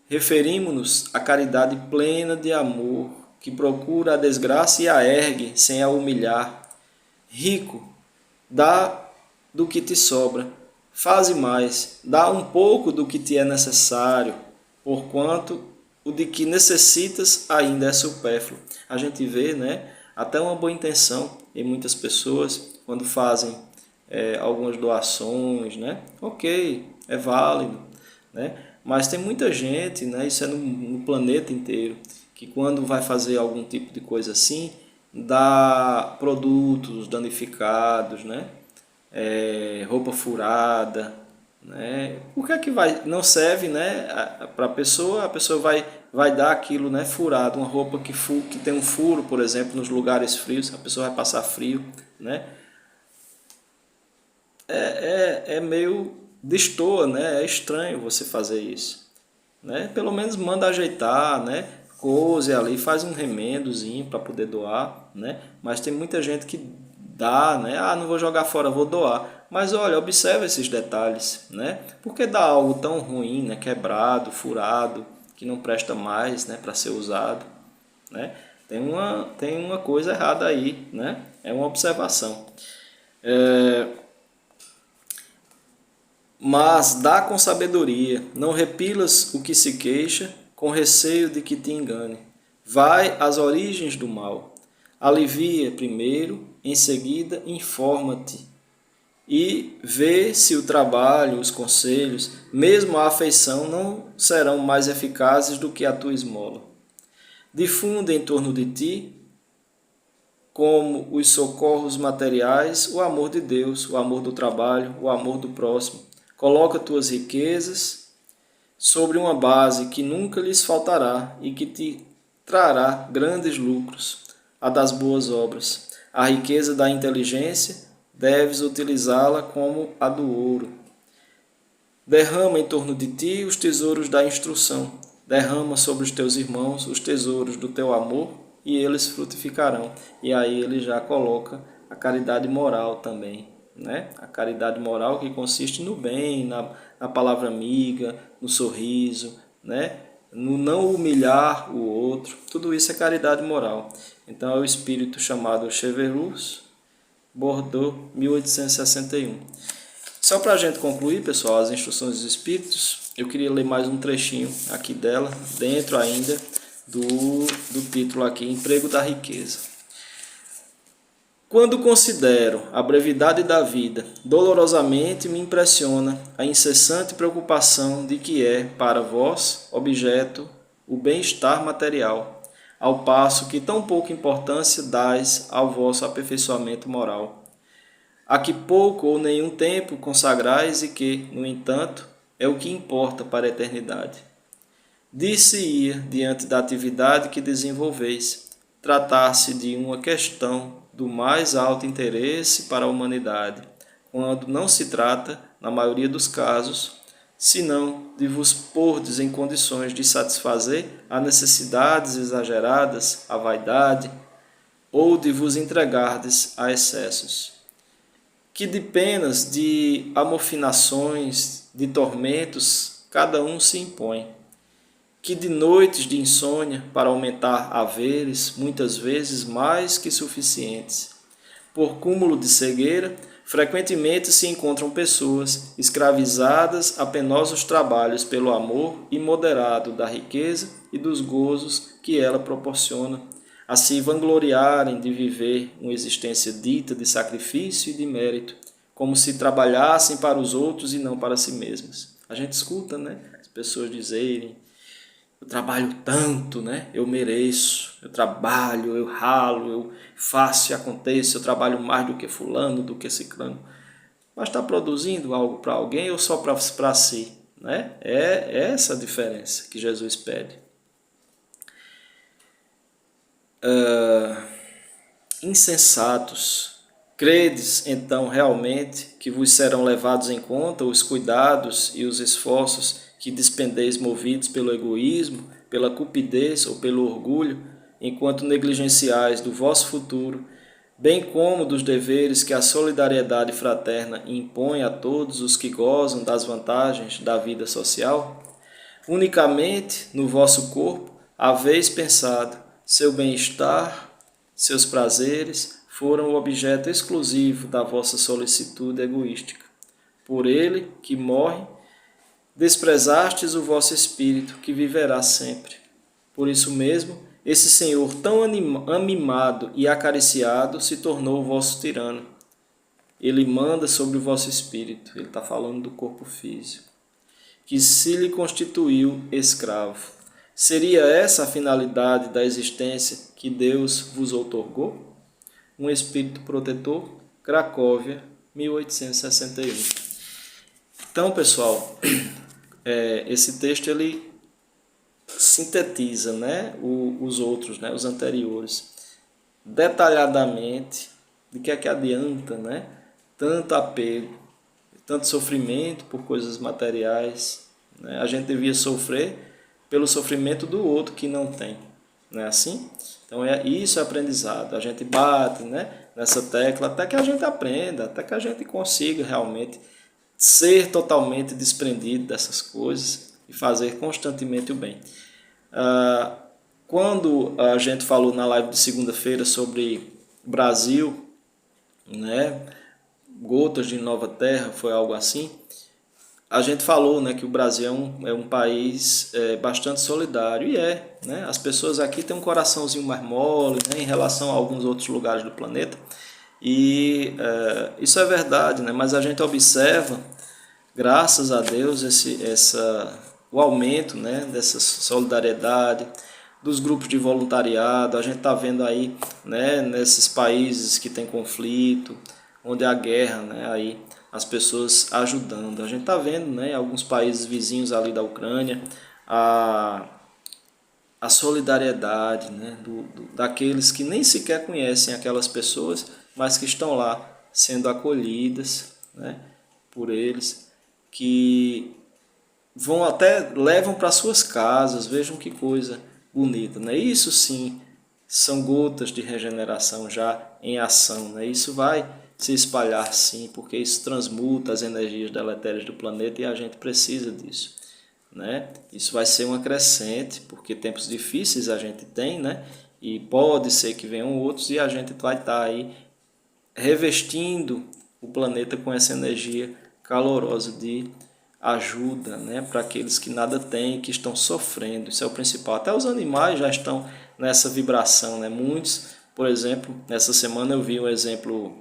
Referimos-nos à caridade plena de amor, que procura a desgraça e a ergue sem a humilhar. Rico, dá do que te sobra, faze mais, dá um pouco do que te é necessário, porquanto o de que necessitas ainda é supérfluo. A gente vê, né, até uma boa intenção em muitas pessoas quando fazem algumas doações, né? Ok, é válido, né? Mas tem muita gente, né, isso é no planeta inteiro, que quando vai fazer algum tipo de coisa assim, dá produtos danificados, né? Roupa furada, né? Por que é que não serve, né, para a pessoa vai dar aquilo, né, furado, uma roupa que tem um furo, por exemplo, nos lugares frios, a pessoa vai passar frio, né? É meio destoa, né? É estranho você fazer isso, né? Pelo menos manda ajeitar, né? Cose ali, faz um remendozinho para poder doar, né? Mas tem muita gente que dá, né? Ah, não vou jogar fora, vou doar. Mas olha, observa esses detalhes, né? Por que dá algo tão ruim, né? Quebrado, furado, que não presta mais, né, para ser usado, né? Tem uma coisa errada aí, né? É uma observação. Mas dá com sabedoria, não repilas o que se queixa, com receio de que te engane. Vai às origens do mal. Alivia primeiro, em seguida informa-te. E vê se o trabalho, os conselhos, mesmo a afeição, não serão mais eficazes do que a tua esmola. Difunde em torno de ti, como os socorros materiais, o amor de Deus, o amor do trabalho, o amor do próximo. Coloca tuas riquezas sobre uma base que nunca lhes faltará e que te trará grandes lucros, a das boas obras. A riqueza da inteligência, deves utilizá-la como a do ouro. Derrama em torno de ti os tesouros da instrução. Derrama sobre os teus irmãos os tesouros do teu amor e eles frutificarão. E aí ele já coloca a caridade moral também, né? A caridade moral que consiste no bem, na palavra amiga, no sorriso, né? No não humilhar o outro. Tudo isso é caridade moral. Então é o espírito chamado Cheverus, Bordeaux, 1861. Só para a gente concluir, pessoal, as instruções dos espíritos, eu queria ler mais um trechinho aqui dela, dentro ainda do título aqui, Emprego da Riqueza. Quando considero a brevidade da vida, dolorosamente me impressiona a incessante preocupação de que é, para vós, objeto o bem-estar material, ao passo que tão pouca importância dais ao vosso aperfeiçoamento moral, a que pouco ou nenhum tempo consagrais e que, no entanto, é o que importa para a eternidade. Dir-se-ia, diante da atividade que desenvolveis, tratar-se de uma questão do mais alto interesse para a humanidade, quando não se trata, na maioria dos casos, senão de vos pordes em condições de satisfazer a necessidades exageradas, a vaidade, ou de vos entregardes a excessos. Que de penas, de amofinações, de tormentos, cada um se impõe. Que de noites de insônia, para aumentar haveres, muitas vezes mais que suficientes. Por cúmulo de cegueira, frequentemente se encontram pessoas escravizadas a penosos trabalhos pelo amor imoderado da riqueza e dos gozos que ela proporciona, a se vangloriarem de viver uma existência dita de sacrifício e de mérito, como se trabalhassem para os outros e não para si mesmas. A gente escuta, né, as pessoas dizerem: eu trabalho tanto, né? Eu mereço, eu trabalho, eu ralo, eu faço e aconteço, eu trabalho mais do que fulano, do que ciclano. Mas está produzindo algo para alguém ou só para si? Né? É essa a diferença que Jesus pede. Insensatos, credes então realmente que vos serão levados em conta os cuidados e os esforços que despendeis movidos pelo egoísmo, pela cupidez ou pelo orgulho, enquanto negligenciais do vosso futuro, bem como dos deveres que a solidariedade fraterna impõe a todos os que gozam das vantagens da vida social? Unicamente no vosso corpo haveis pensado, seu bem-estar, seus prazeres foram o objeto exclusivo da vossa solicitude egoística. Por ele, que morre, desprezastes o vosso espírito, que viverá sempre. Por isso mesmo, esse Senhor tão amimado e acariciado se tornou o vosso tirano. Ele manda sobre o vosso espírito, ele está falando do corpo físico, que se lhe constituiu escravo. Seria essa a finalidade da existência que Deus vos outorgou? Um espírito protetor, Cracóvia, 1861. Então, pessoal, esse texto ele sintetiza, né, os outros, né, os anteriores, detalhadamente. De que é que adianta, né, tanto apego, tanto sofrimento por coisas materiais, né? A gente devia sofrer pelo sofrimento do outro que não tem, não é assim? Então isso é aprendizado. A gente bate, né, nessa tecla até que a gente aprenda, até que a gente consiga realmente ser totalmente desprendido dessas coisas e fazer constantemente o bem. Quando a gente falou na live de segunda-feira sobre Brasil, né, gotas de nova terra, foi algo assim, a gente falou, né, que o Brasil é um país bastante solidário, e né, as pessoas aqui têm um coraçãozinho mais mole, né, em relação a alguns outros lugares do planeta, e isso é verdade, né, mas a gente observa, graças a Deus, o aumento, né, dessa solidariedade, dos grupos de voluntariado. A gente está vendo aí, né, nesses países que tem conflito, onde há guerra, né, aí as pessoas ajudando. A gente está vendo, né, em alguns países vizinhos ali da Ucrânia, a solidariedade, né, daqueles que nem sequer conhecem aquelas pessoas, mas que estão lá sendo acolhidas, né, por eles, que vão até, levam para suas casas. Vejam que coisa bonita, né? Isso sim são gotas de regeneração já em ação, né? Isso vai se espalhar sim, porque isso transmuta as energias deletérias do planeta e a gente precisa disso, né? Isso vai ser uma crescente, porque tempos difíceis a gente tem, né? E pode ser que venham outros, e a gente vai estar aí revestindo o planeta com essa energia calorosa de ajuda, né, para aqueles que nada têm, que estão sofrendo. Isso é o principal. Até os animais já estão nessa vibração, né? Muitos, por exemplo, nessa semana eu vi um exemplo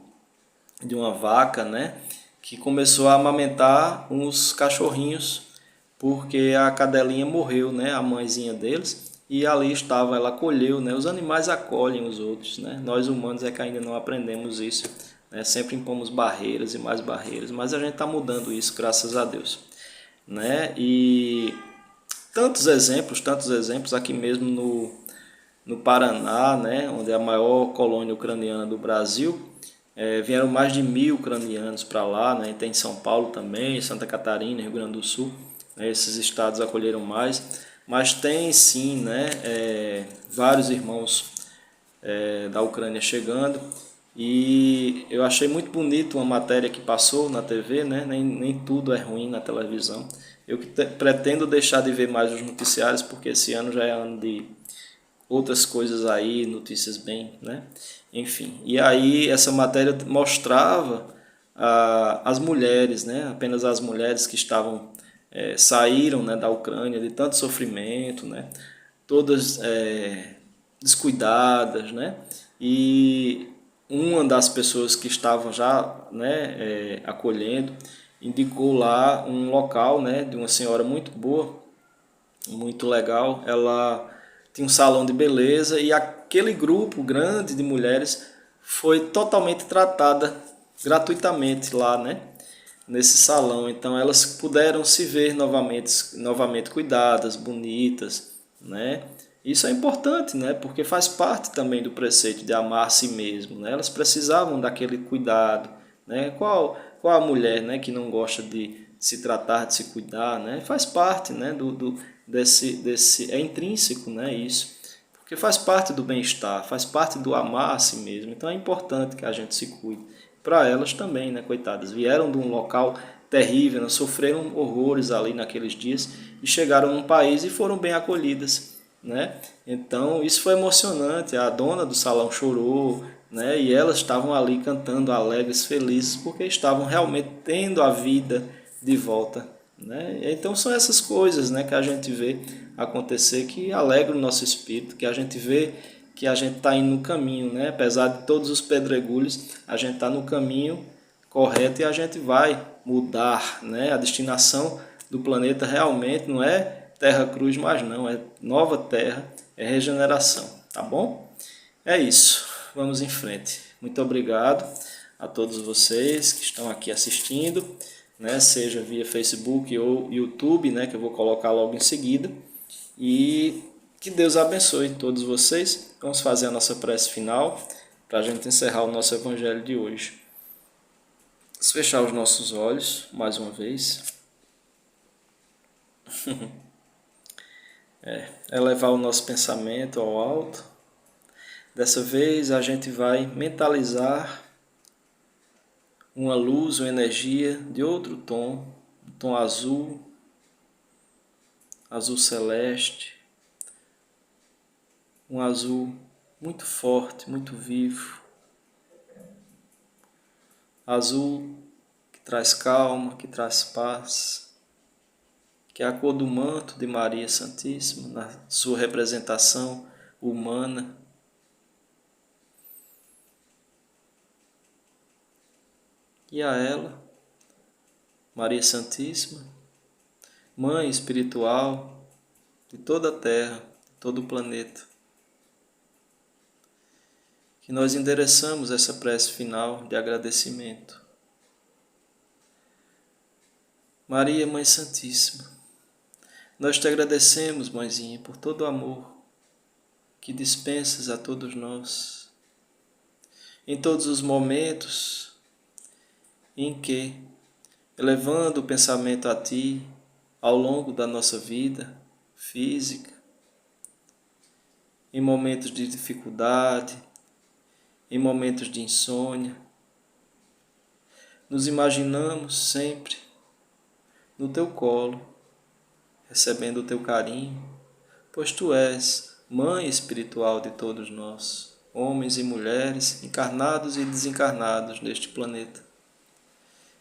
de uma vaca, né, que começou a amamentar uns cachorrinhos porque a cadelinha morreu, né, a mãezinha deles, e ali estava, ela acolheu, né? Os animais acolhem os outros, né? Nós humanos é que ainda não aprendemos isso, né? Sempre impomos barreiras e mais barreiras, mas a gente está mudando isso, graças a Deus, né? E tantos exemplos aqui mesmo no Paraná, né, onde é a maior colônia ucraniana do Brasil. Vieram mais de 1.000 ucranianos para lá, né? Tem em São Paulo também, Santa Catarina, Rio Grande do Sul. né? Esses estados acolheram mais, mas tem sim, né, vários irmãos da Ucrânia chegando. E eu achei muito bonito uma matéria que passou na TV, né? Nem tudo é ruim na televisão. Eu pretendo deixar de ver mais os noticiários, porque esse ano já é ano de outras coisas aí, notícias bem, né? Enfim, e aí essa matéria mostrava as mulheres, né? Apenas as mulheres que estavam, saíram, né, da Ucrânia de tanto sofrimento, né? Todas descuidadas, né? E uma das pessoas que estavam já, né, acolhendo, indicou lá um local, né, de uma senhora muito boa, muito legal. Ela tinha um salão de beleza e aquele grupo grande de mulheres foi totalmente tratada gratuitamente lá, né, nesse salão. Então elas puderam se ver novamente cuidadas, bonitas, né? Isso é importante, né? Porque faz parte também do preceito de amar a si mesmo, né? Elas precisavam daquele cuidado, né? Qual a mulher, né, que não gosta de se tratar, de se cuidar, né? Faz parte, né, desse é intrínseco, né, isso. Porque faz parte do bem-estar, faz parte do amar a si mesmo. Então é importante que a gente se cuide. Para elas também, né, coitadas, vieram de um local terrível, né, sofreram horrores ali naqueles dias e chegaram num país e foram bem acolhidas, né? Então isso foi emocionante. A dona do salão chorou, né? E elas estavam ali cantando alegres, felizes, porque estavam realmente tendo a vida de volta, né? Então são essas coisas, né, que a gente vê acontecer, que alegram o nosso espírito, que a gente vê que a gente está indo no caminho, né? Apesar de todos os pedregulhos, a gente está no caminho correto e a gente vai mudar, né? A destinação do planeta realmente não é Terra Cruz, mas não, é nova terra, é regeneração, tá bom? É isso, vamos em frente. Muito obrigado a todos vocês que estão aqui assistindo, né? Seja via Facebook ou YouTube, né? Que eu vou colocar logo em seguida. E que Deus abençoe todos vocês. Vamos fazer a nossa prece final para a gente encerrar o nosso evangelho de hoje. Vamos fechar os nossos olhos mais uma vez. Elevar o nosso pensamento ao alto. Dessa vez a gente vai mentalizar uma luz, uma energia de outro tom, um tom azul, azul celeste, um azul muito forte, muito vivo, azul que traz calma, que traz paz, que é a cor do manto de Maria Santíssima, na sua representação humana. E a ela, Maria Santíssima, Mãe espiritual de toda a Terra, de todo o planeta, que nós endereçamos essa prece final de agradecimento. Maria, Mãe Santíssima, nós te agradecemos, Mãezinha, por todo o amor que dispensas a todos nós, em todos os momentos em que, elevando o pensamento a Ti, ao longo da nossa vida física, em momentos de dificuldade, em momentos de insônia, nos imaginamos sempre no Teu colo, recebendo o Teu carinho, pois Tu és Mãe espiritual de todos nós, homens e mulheres, encarnados e desencarnados neste planeta.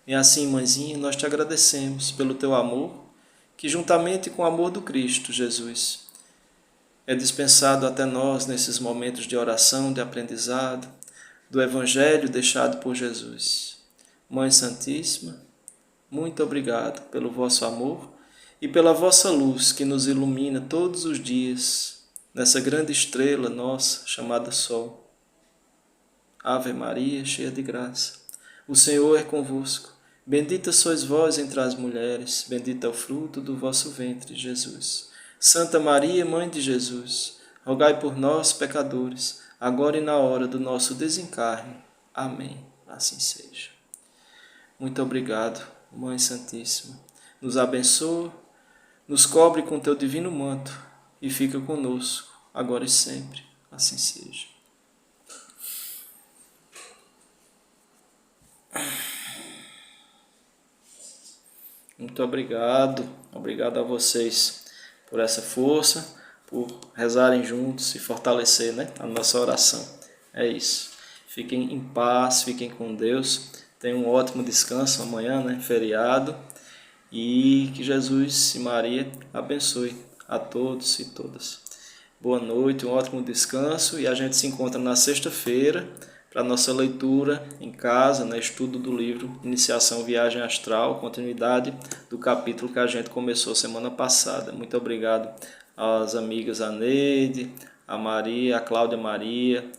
E assim, Mãezinha, nós te agradecemos pelo Teu amor, que juntamente com o amor do Cristo Jesus, é dispensado até nós nesses momentos de oração, de aprendizado, do Evangelho deixado por Jesus. Mãe Santíssima, muito obrigado pelo vosso amor e pela vossa luz que nos ilumina todos os dias nessa grande estrela nossa chamada Sol. Ave Maria, cheia de graça, o Senhor é convosco. Bendita sois vós entre as mulheres, bendito é o fruto do vosso ventre, Jesus. Santa Maria, Mãe de Jesus, rogai por nós, pecadores, agora e na hora do nosso desencarne. Amém. Assim seja. Muito obrigado, Mãe Santíssima. Nos abençoa, nos cobre com teu divino manto e fica conosco, agora e sempre. Assim seja. Muito obrigado. Obrigado a vocês por essa força, por rezarem juntos e fortalecer, né, a nossa oração. É isso. Fiquem em paz, fiquem com Deus. Tenham um ótimo descanso amanhã, né, feriado. E que Jesus e Maria abençoe a todos e todas. Boa noite, um ótimo descanso e a gente se encontra na sexta-feira para a nossa leitura em casa, né, estudo do livro Iniciação Viagem Astral, continuidade do capítulo que a gente começou semana passada. Muito obrigado às amigas a Neide, a Maria, a Cláudia Maria,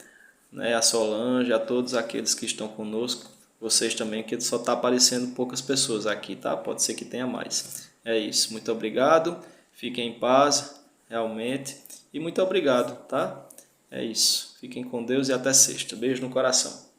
né, a Solange, a todos aqueles que estão conosco. Vocês também, que só está aparecendo poucas pessoas aqui, tá? Pode ser que tenha mais. É isso. Muito obrigado. Fiquem em paz, realmente. E muito obrigado, tá? É isso. Fiquem com Deus e até sexta. Beijo no coração.